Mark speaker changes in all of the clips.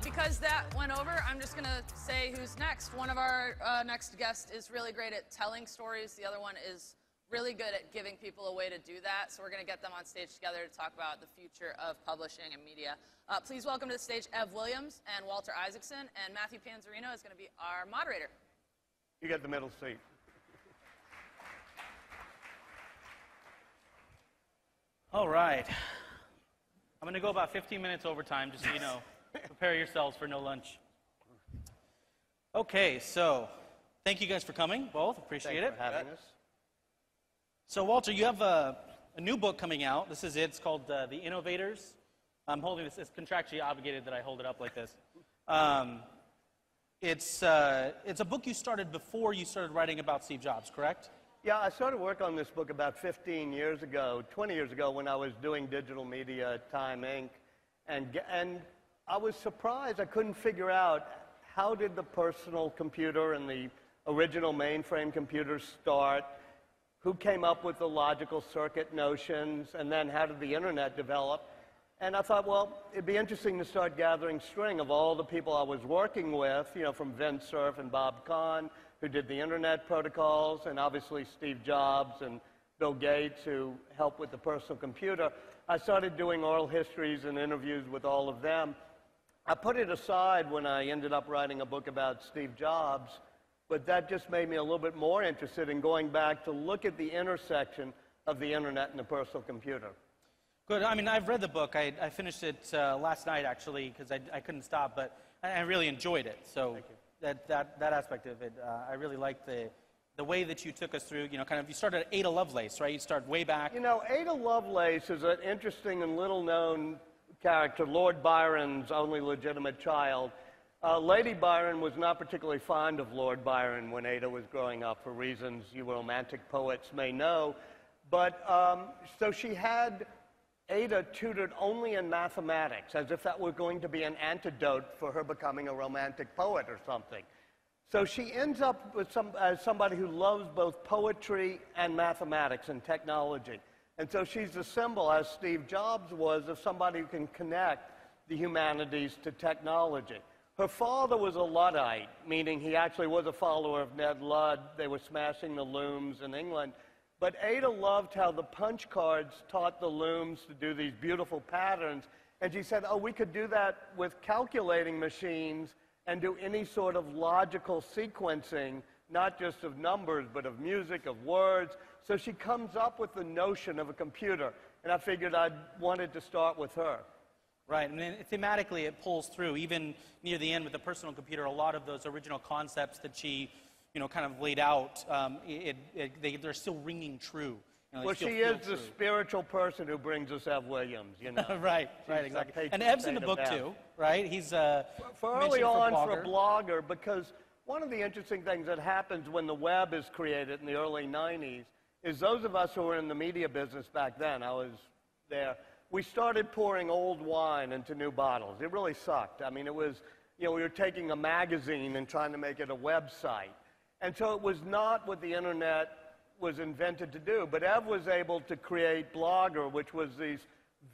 Speaker 1: Because that went over, I'm just going to say who's next. One of our next guests is really great at telling stories. The other one is really good at giving people a way to do that. So we're going to get them on stage together to talk about the future of publishing and media. Please welcome to the stage Ev Williams and Walter Isaacson, and Matthew Panzarino is going to be our moderator.
Speaker 2: You get the middle seat.
Speaker 3: All right. I'm going to go about 15 minutes overtime, just so you know. Prepare yourselves for no lunch. Okay, so thank you guys for coming, both. Appreciate it.
Speaker 2: Thanks for having us.
Speaker 3: So, Walter, you have a new book coming out. This is it. It's called The Innovators. I'm holding this. It's contractually obligated that I hold it up like this. It's a book you started before you started writing about Steve Jobs, correct?
Speaker 2: Yeah, I started work on this book about 15 years ago, 20 years ago, when I was doing digital media at Time Inc. And I was surprised. I couldn't figure out how did the personal computer and the original mainframe computers start, who came up with the logical circuit notions, and then how did the internet develop. And I thought, well, it'd be interesting to start gathering string of all the people I was working with, you know, from Vint Cerf and Bob Kahn, who did the internet protocols, and obviously Steve Jobs and Bill Gates, who helped with the personal computer. I started doing oral histories and interviews with all of them. I put it aside when I ended up writing a book about Steve Jobs, but that just made me a little bit more interested in going back to look at the intersection of the internet and the personal computer.
Speaker 3: Good. I mean, I've read the book. I finished it last night, actually, because I couldn't stop, but I really enjoyed it. So that aspect of it, I really liked the way that you took us through, you know, kind of, you started at Ada Lovelace, right? You start way back.
Speaker 2: You know, Ada Lovelace is an interesting and little-known character, Lord Byron's only legitimate child. Lady Byron was not particularly fond of Lord Byron when Ada was growing up, for reasons you romantic poets may know. But so she had Ada tutored only in mathematics, as if that were going to be an antidote for her becoming a romantic poet or something. So she ends up with as somebody who loves both poetry and mathematics and technology. And so she's a symbol, as Steve Jobs was, of somebody who can connect the humanities to technology. Her father was a Luddite, meaning he actually was a follower of Ned Ludd. They were smashing the looms in England. But Ada loved how the punch cards taught the looms to do these beautiful patterns. And she said, oh, we could do that with calculating machines and do any sort of logical sequencing, not just of numbers, but of music, of words. So she comes up with the notion of a computer, and I figured I wanted to start with her.
Speaker 3: Right, and then thematically it pulls through. Even near the end with the personal computer, a lot of those original concepts that she, you know, kind of laid out, they're still ringing true. You know,
Speaker 2: well, she is the spiritual person who brings us Ev Williams, you know.
Speaker 3: right, exactly. And Ev's in the book too, right? He's
Speaker 2: for early on for a blogger, because one of the interesting things that happens when the web is created in the early 90s is those of us who were in the media business back then, I was there, we started pouring old wine into new bottles. It really sucked. I mean, it was, you know, we were taking a magazine and trying to make it a website. And so it was not what the internet was invented to do. But Ev was able to create Blogger, which was this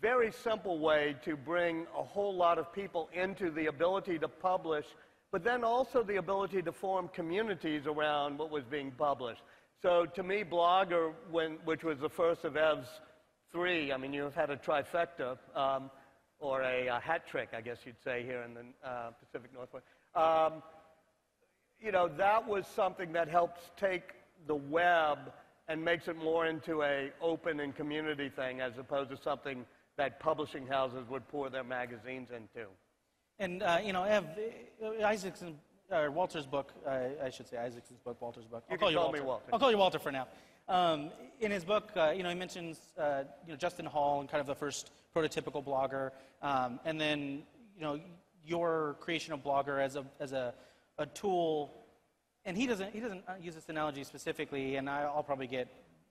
Speaker 2: very simple way to bring a whole lot of people into the ability to publish, but then also the ability to form communities around what was being published. So to me, Blogger, which was the first of Ev's three, I mean, you've had a trifecta, or a hat trick, I guess you'd say, here in the Pacific Northwest. You know, that was something that helps take the web and makes it more into a open and community thing, as opposed to something that publishing houses would pour their magazines into.
Speaker 3: And, you know, Ev, Isaacson, Walter's book, I should say Isaacson's book, Walter's book.
Speaker 2: You can call me Walter.
Speaker 3: I'll call you Walter for now. In his book, you know, he mentions, you know, Justin Hall and kind of the first prototypical blogger, and then, you know, your creation of Blogger as a tool. And he doesn't use this analogy specifically, and I'll probably get,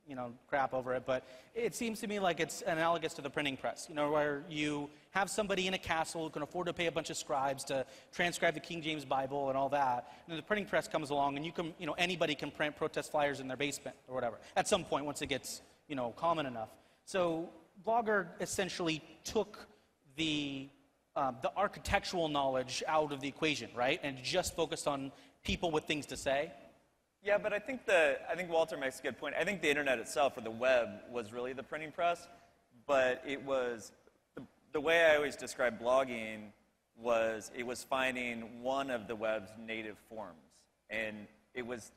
Speaker 3: you know, crap over it, but it seems to me like it's analogous to the printing press, you know, where you have somebody in a castle who can afford to pay a bunch of scribes to transcribe the King James Bible and all that, and then the printing press comes along, and you can, you know, anybody can print protest flyers in their basement or whatever, at some point once it gets, you know, common enough. So Blogger essentially took the the architectural knowledge out of the equation, right? And just focused on people with things to say?
Speaker 4: Yeah, but I think Walter makes a good point. I think the internet itself, or the web, was really the printing press, but it was, the way I always describe blogging was it was finding one of the web's native forms. And it was,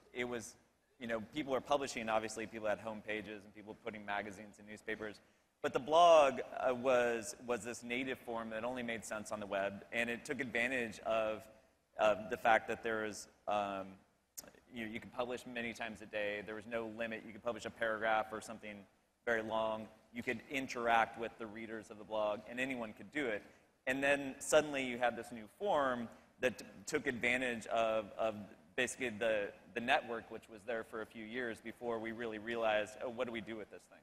Speaker 4: you know, people were publishing, obviously, people had home pages and people putting magazines and newspapers. But the blog was this native form that only made sense on the web, and it took advantage of the fact that there was, you could publish many times a day. There was no limit. You could publish a paragraph or something very long. You could interact with the readers of the blog, and anyone could do it. And then suddenly you had this new form that took advantage of basically the network, which was there for a few years before we really realized, oh, what do we do with this thing?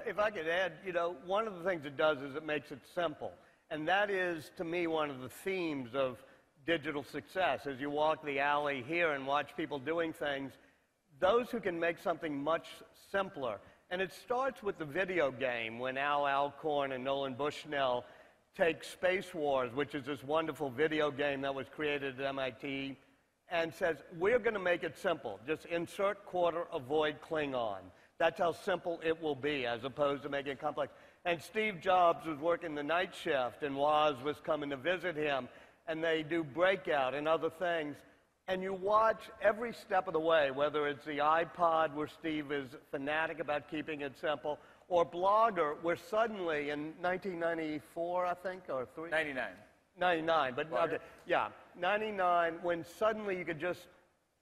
Speaker 2: If I could add, you know, one of the things it does is it makes it simple. And that is, to me, one of the themes of digital success. As you walk the alley here and watch people doing things, those who can make something much simpler. And it starts with the video game, when Al Alcorn and Nolan Bushnell take Space Wars, which is this wonderful video game that was created at MIT, and says, we're going to make it simple. Just insert quarter, avoid Klingon. That's how simple it will be, as opposed to making it complex. And Steve Jobs was working the night shift, and Woz was coming to visit him, and they do Breakout and other things. And you watch every step of the way, whether it's the iPod, where Steve is fanatic about keeping it simple, or Blogger, where suddenly in 1994, I think, or
Speaker 4: 99.
Speaker 2: 99, but okay, yeah, 99, when suddenly you could just,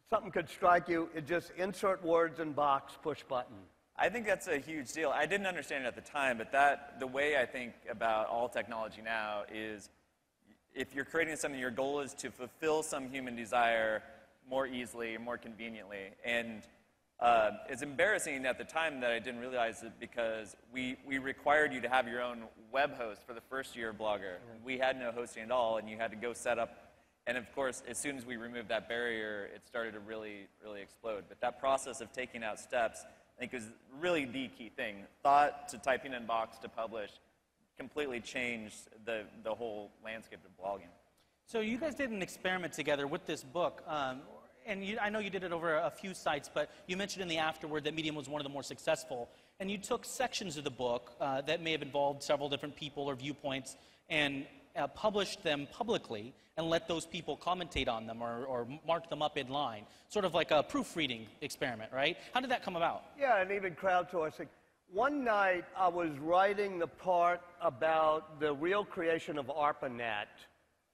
Speaker 2: something could strike you, it just insert words in box, push button.
Speaker 4: I think that's a huge deal. I didn't understand it at the time, but the way I think about all technology now is if you're creating something, your goal is to fulfill some human desire more easily, more conveniently. And it's embarrassing at the time that I didn't realize it, because we required you to have your own web host for the first year of Blogger. We had no hosting at all, and you had to go set up. And of course, as soon as we removed that barrier, it started to really, really explode. But that process of taking out steps, I think, is really the key thing. Thought to typing in box to publish completely changed the whole landscape of blogging.
Speaker 3: So you guys did an experiment together with this book. And I know you did it over a few sites, but you mentioned in the afterword that Medium was one of the more successful. And you took sections of the book that may have involved several different people or viewpoints and published them publicly and let those people commentate on them or mark them up in line. Sort of like a proofreading experiment, right? How did that come about?
Speaker 2: Yeah, and even crowdsourcing. One night I was writing the part about the real creation of ARPANET,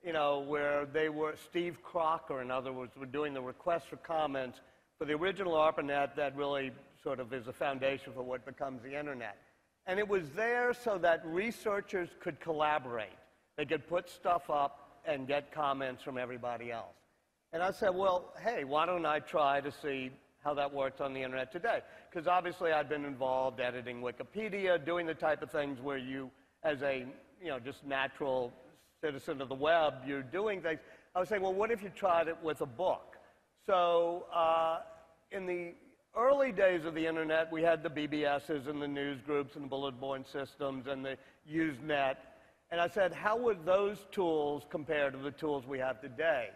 Speaker 2: you know, where they were, Steve Crocker, in other words, were doing the requests for comments for the original ARPANET that really sort of is the foundation for what becomes the internet. And it was there so that researchers could collaborate. They could put stuff up and get comments from everybody else. And I said, well, hey, why don't I try to see how that works on the internet today? Because obviously I'd been involved editing Wikipedia, doing the type of things where you, as a, you know, just natural citizen of the web, you're doing things. I was saying, well, what if you tried it with a book? So in the early days of the internet, we had the BBSs and the news groups and the bulletin board systems and the Usenet. And I said, how would those tools compare to the tools we have today?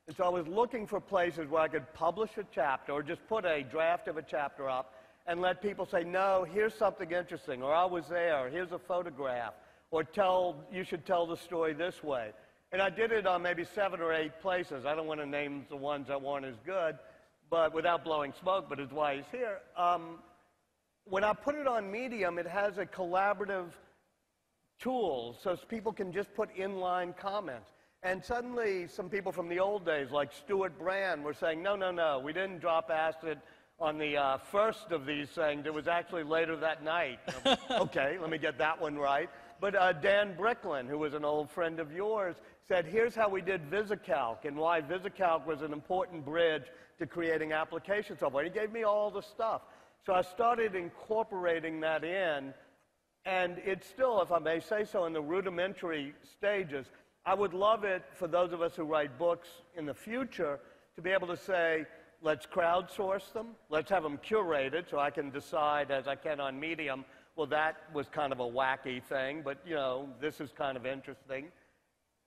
Speaker 2: And so I was looking for places where I could publish a chapter or just put a draft of a chapter up and let people say, no, here's something interesting, or I was there, or here's a photograph, or you should tell the story this way. And I did it on maybe 7 or 8 places. I don't want to name the ones that weren't as good, but without blowing smoke, but it's why he's here. When I put it on Medium, it has a collaborative tool so people can just put inline comments. And suddenly, some people from the old days, like Stuart Brand, were saying, no, no, no, we didn't drop acid on the first of these things. It was actually later that night. Okay, let me get that one right. But Dan Bricklin, who was an old friend of yours, said, here's how we did VisiCalc and why VisiCalc was an important bridge to creating application software. He gave me all the stuff. So I started incorporating that in, and it's still, if I may say so, in the rudimentary stages. I would love it for those of us who write books in the future to be able to say, let's crowdsource them, let's have them curated so I can decide, as I can on Medium, well, that was kind of a wacky thing, but, you know, this is kind of interesting.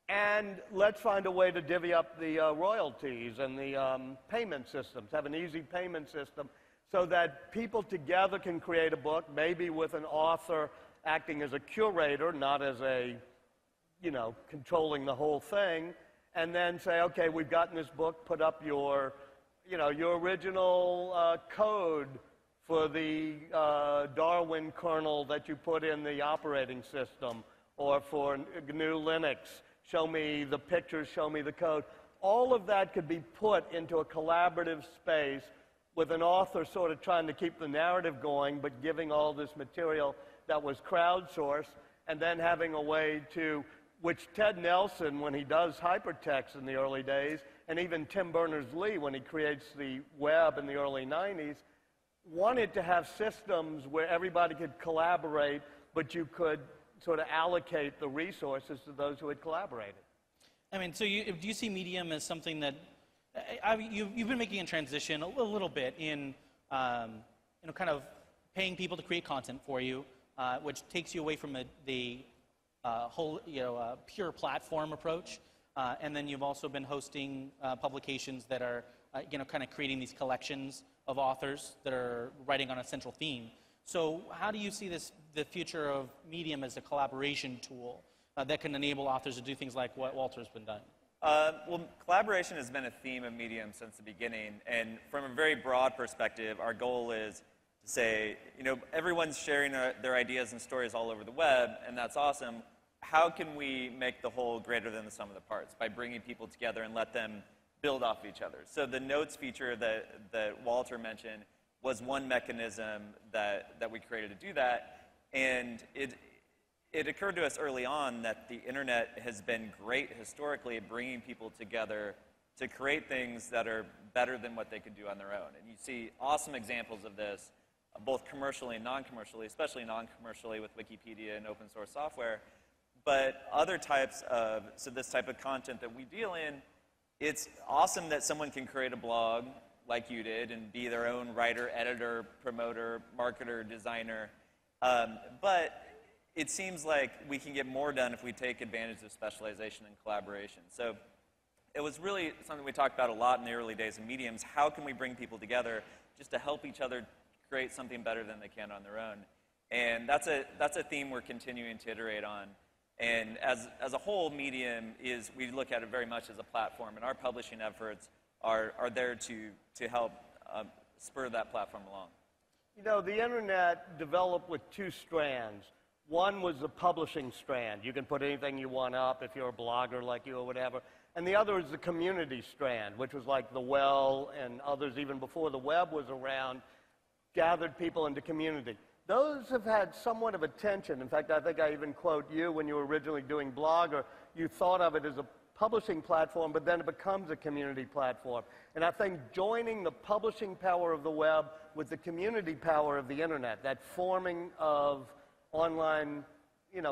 Speaker 2: And let's find a way to divvy up the royalties and the payment systems, have an easy payment system so that people together can create a book, maybe with an author acting as a curator, not as a, controlling the whole thing, and then say, okay, we've gotten this book, put up your original code for the Darwin kernel that you put in the operating system, or for GNU Linux. Show me the pictures, show me the code. All of that could be put into a collaborative space with an author sort of trying to keep the narrative going, but giving all this material that was crowdsourced, and then having a way to, which Ted Nelson, when he does hypertext in the early days, and even Tim Berners-Lee, when he creates the web in the early 90s, wanted to have systems where everybody could collaborate, but you could sort of allocate the resources to those who had collaborated.
Speaker 3: I mean, so do you see Medium as something that, you've been making a transition a little bit in, kind of paying people to create content for you, which takes you away from the whole, pure platform approach. And then you've also been hosting publications that are, kind of creating these collections of authors that are writing on a central theme. So how do you see the future of Medium as a collaboration tool that can enable authors to do things like what Walter's been done?
Speaker 4: Well, collaboration has been a theme of Medium since the beginning. And from a very broad perspective, our goal is to say, everyone's sharing their ideas and stories all over the web, and that's awesome. How can we make the whole greater than the sum of the parts by bringing people together and let them build off each other? So the notes feature that Walter mentioned was one mechanism that we created to do that. And it occurred to us early on that the internet has been great historically at bringing people together to create things that are better than what they could do on their own. And you see awesome examples of this, both commercially and non-commercially, especially non-commercially with Wikipedia and open source software. But other types of, so this type of content that we deal in, it's awesome that someone can create a blog like you did and be their own writer, editor, promoter, marketer, designer. But it seems like we can get more done if we take advantage of specialization and collaboration. So it was really something we talked about a lot in the early days of Mediums. How can we bring people together just to help each other create something better than they can on their own? And that's a theme we're continuing to iterate on. And as a whole, Medium is, we look at it very much as a platform, and our publishing efforts are there to help spur that platform along.
Speaker 2: The internet developed with two strands. One was the publishing strand. You can put anything you want up if you're a blogger like you or whatever. And the other is the community strand, which was like the Well and others even before the web was around, gathered people into community. Those have had somewhat of a tension. In fact, I think I even quote you when you were originally doing Blogger. You thought of it as a publishing platform, but then it becomes a community platform. And I think joining the publishing power of the web with the community power of the internet, that forming of online,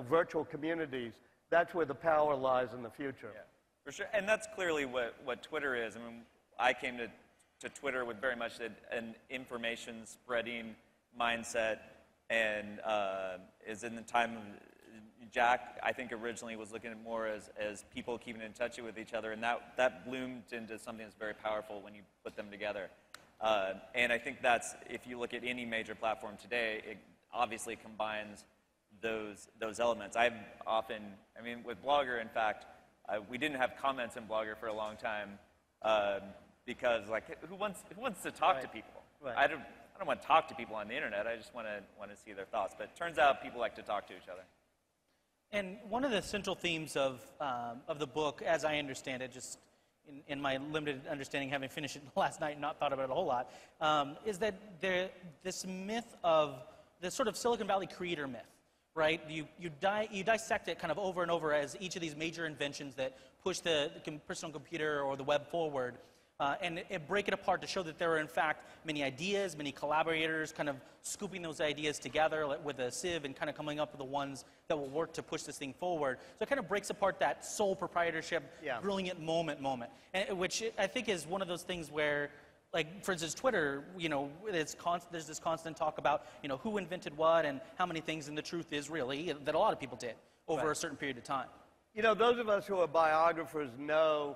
Speaker 2: virtual communities, that's where the power lies in the future.
Speaker 4: Yeah, for sure. And that's clearly what Twitter is. I mean, I came to Twitter with very much an information spreading mindset, and is in the time of Jack, I think originally was looking at more as people keeping in touch with each other, and that bloomed into something that's very powerful when you put them together. And I think that's, if you look at any major platform today, it obviously combines those elements. With Blogger, in fact, we didn't have comments in Blogger for a long time because, who wants to talk to people?
Speaker 2: Right.
Speaker 4: I don't want to talk to people on the internet. I just want to see their thoughts. But it turns out people like to talk to each other.
Speaker 3: And one of the central themes of the book, as I understand it, just in my limited understanding, having finished it last night and not thought about it a whole lot, is that this myth of the sort of Silicon Valley creator myth, right? You dissect it kind of over and over as each of these major inventions that push the personal computer or the web forward, and break it apart to show that there are, in fact, many ideas, many collaborators kind of scooping those ideas together with a sieve and kind of coming up with the ones that will work to push this thing forward. So it kind of breaks apart that sole proprietorship, brilliant moment, which I think is one of those things where, like, for instance, Twitter, there's this constant talk about, who invented what and how many things, and the truth is really that a lot of people did over a certain period of time.
Speaker 2: You know, those of us who are biographers know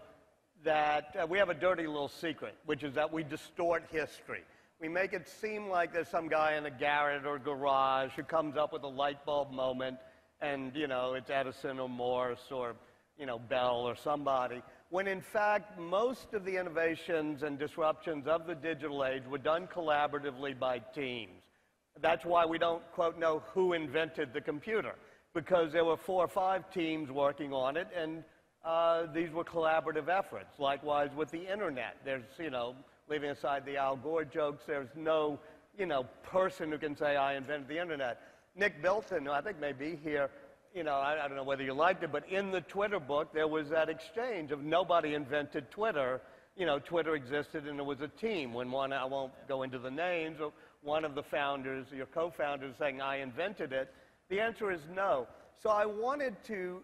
Speaker 2: that we have a dirty little secret, which is that we distort history. We make it seem like there's some guy in a garret or garage who comes up with a light bulb moment, and, you know, it's Edison or Morse or, you know, Bell or somebody, when in fact most of the innovations and disruptions of the digital age were done collaboratively by teams. That's why we don't, quote, know who invented the computer, because there were 4 or 5 teams working on it, and these were collaborative efforts. Likewise with the internet. There's, you know, leaving aside the Al Gore jokes, there's no, you know, person who can say, I invented the internet. Nick Bilton, who I think may be here, you know, I don't know whether you liked it, but in the Twitter book, there was that exchange of nobody invented Twitter. You know, Twitter existed and it was a team. When one, I won't go into the names, but one of the founders, your co-founders saying, I invented it, the answer is no. So I wanted to,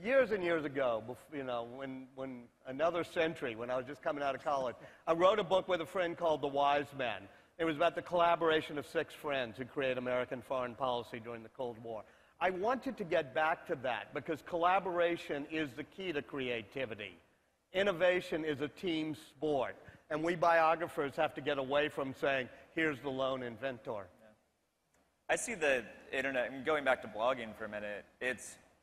Speaker 2: years and years ago, you know, when another century, when I was just coming out of college, I wrote a book with a friend called The Wise Men. It was about the collaboration of 6 friends who created American foreign policy during the Cold War. I wanted to get back to that because collaboration is the key to creativity. Innovation is a team sport, and we biographers have to get away from saying, here's the lone inventor.
Speaker 4: I see the internet, and going back to blogging for a minute, it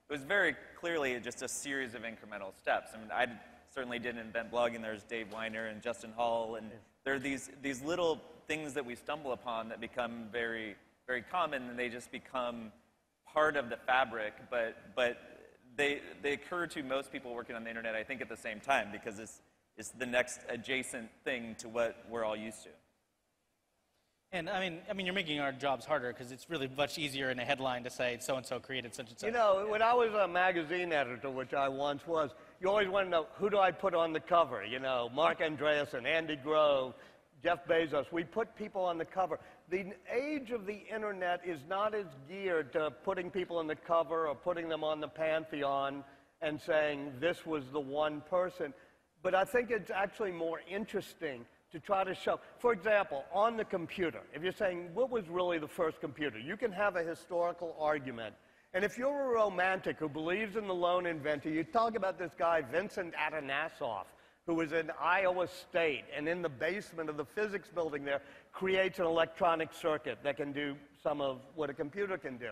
Speaker 4: was very clearly just a series of incremental steps. I mean, I certainly didn't invent blogging. There's Dave Weiner and Justin Hall, and there are these little things that we stumble upon that become very, very common, and they just become part of the fabric, but they occur to most people working on the internet, I think, at the same time, because it's the next adjacent thing to what we're all used to.
Speaker 3: And I mean, you're making our jobs harder because it's really much easier in a headline to say so-and-so created such and such.
Speaker 2: You know, when I was a magazine editor, which I once was, you always want to know, who do I put on the cover? You know, Mark Andreessen, Andy Grove, Jeff Bezos. We put people on the cover. The age of the internet is not as geared to putting people on the cover or putting them on the Pantheon and saying this was the one person. But I think it's actually more interesting to try to show, for example, on the computer, if you're saying, what was really the first computer? You can have a historical argument. And if you're a romantic who believes in the lone inventor, you talk about this guy, Vincent Atanasoff, who was in Iowa State, and in the basement of the physics building there, creates an electronic circuit that can do some of what a computer can do.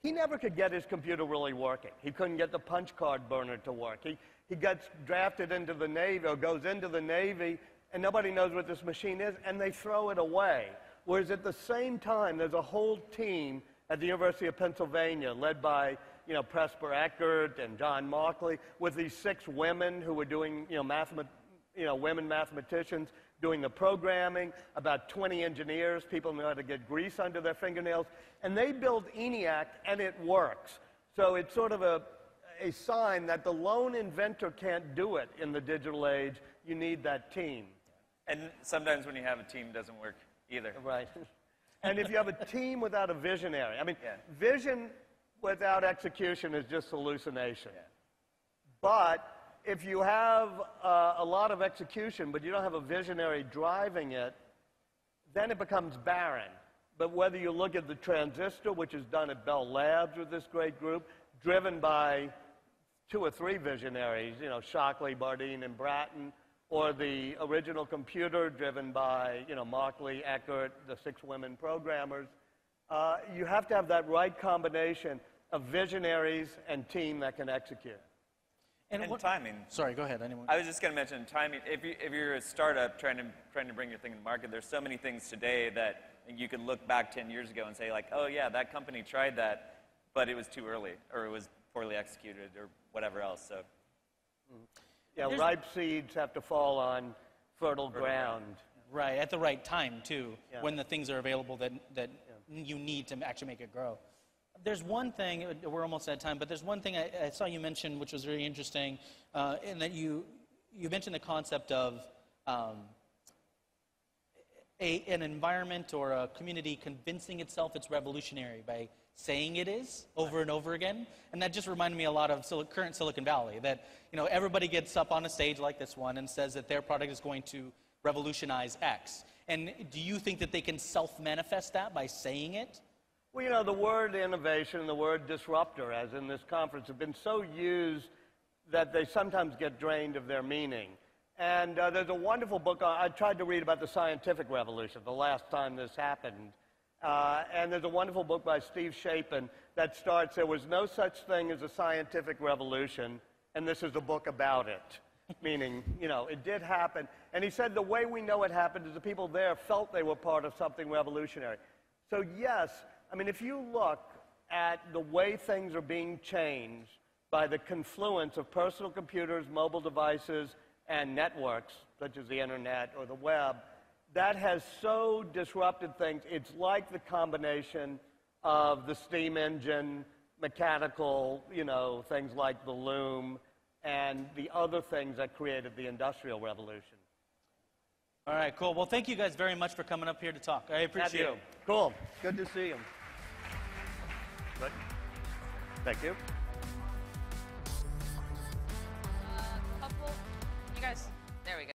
Speaker 2: He never could get his computer really working. He couldn't get the punch card burner to work. He gets drafted into the Navy, or goes into the Navy, and nobody knows what this machine is, and they throw it away. Whereas at the same time, there's a whole team at the University of Pennsylvania, led by, you know, Presper Eckert and John Markley, with these 6 women who were doing, women mathematicians doing the programming, about 20 engineers, people know how to get grease under their fingernails, and they build ENIAC, and it works. So it's sort of a sign that the lone inventor can't do it in the digital age. You need that team.
Speaker 4: And sometimes when you have a team, it doesn't work either.
Speaker 2: Right. And if you have a team without a visionary, I mean, vision without execution is just hallucination.
Speaker 4: Yeah.
Speaker 2: But if you have a lot of execution, but you don't have a visionary driving it, then it becomes barren. But whether you look at the transistor, which is done at Bell Labs with this great group, driven by 2 or 3 visionaries, you know, Shockley, Bardeen, and Bratton, or the original computer driven by, you know, Markley, Eckert, the 6 women programmers, you have to have that right combination of visionaries and team that can execute.
Speaker 4: And timing.
Speaker 3: Sorry, go ahead. Anyone?
Speaker 4: I was just going to mention timing. If you're a startup trying to bring your thing to market, there's so many things today that you can look back 10 years ago and say, like, oh yeah, that company tried that, but it was too early, or it was poorly executed, or whatever else. So.
Speaker 2: Yeah, ripe seeds have to fall on fertile ground.
Speaker 3: Right, at the right time, too, when the things are available that you need to actually make it grow. There's one thing, we're almost out of time, but there's one thing I saw you mention which was very interesting, in that you mentioned the concept of an environment or a community convincing itself it's revolutionary by saying it is over and over again. And that just reminded me a lot of current Silicon Valley, that, you know, everybody gets up on a stage like this one and says that their product is going to revolutionize X. And do you think that they can self-manifest that by saying it?
Speaker 2: Well, you know, the word innovation and the word disruptor, as in this conference, have been so used that they sometimes get drained of their meaning. And there's a wonderful book, I tried to read about the scientific revolution the last time this happened. And there's a wonderful book by Steve Chapin that starts, there was no such thing as a scientific revolution, and this is a book about it. Meaning, you know, it did happen. And he said the way we know it happened is the people there felt they were part of something revolutionary. So yes, I mean, if you look at the way things are being changed by the confluence of personal computers, mobile devices, and networks, such as the internet or the web, that has so disrupted things. It's like the combination of the steam engine, mechanical, you know, things like the loom, and the other things that created the Industrial Revolution.
Speaker 3: All right, cool. Well, thank you guys very much for coming up here to talk. I appreciate it.
Speaker 2: Cool. Good to see you. Good. Thank you.